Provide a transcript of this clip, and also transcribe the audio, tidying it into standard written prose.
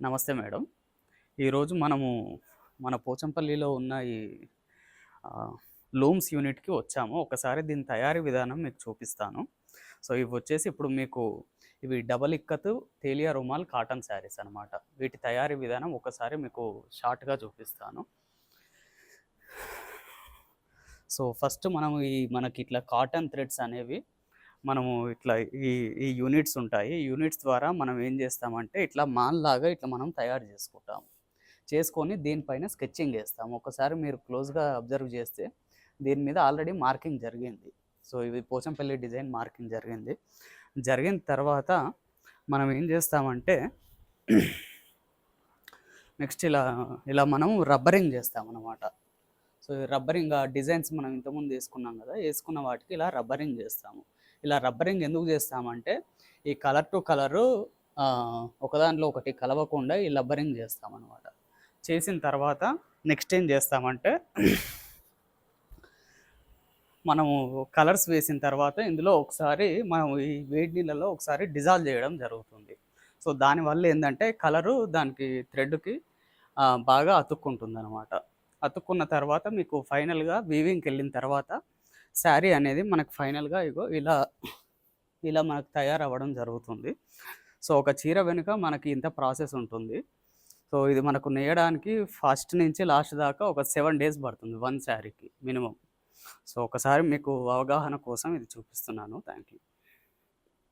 నమస్తే మేడం. ఈరోజు మనము మన పోచంపల్లిలో ఉన్న ఈ లూమ్స్ యూనిట్‌కి వచ్చాము. ఒకసారి దీని తయారీ విధానం మీకు చూపిస్తాను. సో, ఇవొచ్చేసి ఇప్పుడు మీకు ఇవి డబల్ ఇక్కత్ తేలియా రుమాల్ కాటన్ శారీస్ అనమాట. వీటి తయారీ విధానం ఒకసారి మీకు షార్ట్‌గా చూపిస్తాను. సో, ఫస్ట్ మనము మనకిట్లా కాటన్ థ్రెడ్స్ అనేవి మనము ఇట్లా ఈ ఈ యూనిట్స్ ఉంటాయి. ఈ యూనిట్స్ ద్వారా మనం ఏం చేస్తామంటే ఇట్లా మాల్‌లాగా ఇట్లా మనం తయారు చేసుకుంటాము. చేసుకొని దీనిపైన స్కెచింగ్ ఏస్తాము. ఒకసారి మీరు క్లోజ్‌గా అబ్జర్వ్ చేస్తే దీని మీద ఆల్రెడీ మార్కింగ్ జరిగింది. సో, ఇది పోచంపల్లి డిజైన్ మార్కింగ్ జరిగింది. జరిగిన తర్వాత మనం ఏం చేస్తామంటే నెక్స్ట్ ఇలా ఇలా మనం రబ్బరింగ్ చేస్తామన్నమాట. సో, ఈ రబ్బరింగ్ డిజైన్స్ మనం ఇంతకుముందు వేసుకున్నాం కదా! వేసుకున్న వాటికి ఇలా రబ్బరింగ్ చేస్తాము. ఇలా రబ్బరింగ్ ఎందుకు చేస్తామంటే ఈ కలర్ టు కలరు ఒకదాంట్లో ఒకటి కలవకుండా ఈ రబ్బరింగ్ చేస్తామన్నమాట. చేసిన తర్వాత నెక్స్ట్ ఏం చేస్తామంటే మనము కలర్స్ వేసిన తర్వాత ఇందులో ఒకసారి మనం ఈ వేడి నీళ్ళలో ఒకసారి డిజాల్వ్ చేయడం జరుగుతుంది. సో, దానివల్ల ఏందంటే కలరు దానికి థ్రెడ్‌కి బాగా అతుక్కుంటుందనమాట. అతుక్కున్న తర్వాత మీకు ఫైనల్‌గా వీవింగ్‌కెళ్ళిన తర్వాత శారీ అనేది మనకు ఫైనల్‌గా ఇగో ఇలా మనకు తయారవ్వడం జరుగుతుంది. సో, ఒక చీర వెనుక మనకి ఇంత ప్రాసెస్ ఉంటుంది. సో, ఇది మనకు నేయడానికి ఫస్ట్ నుంచి లాస్ట్ దాకా ఒక 7 డేస్ పడుతుంది 1 శారీకి మినిమమ్. సో, ఒకసారి మీకు అవగాహన కోసం ఇది చూపిస్తున్నాను. Thank you.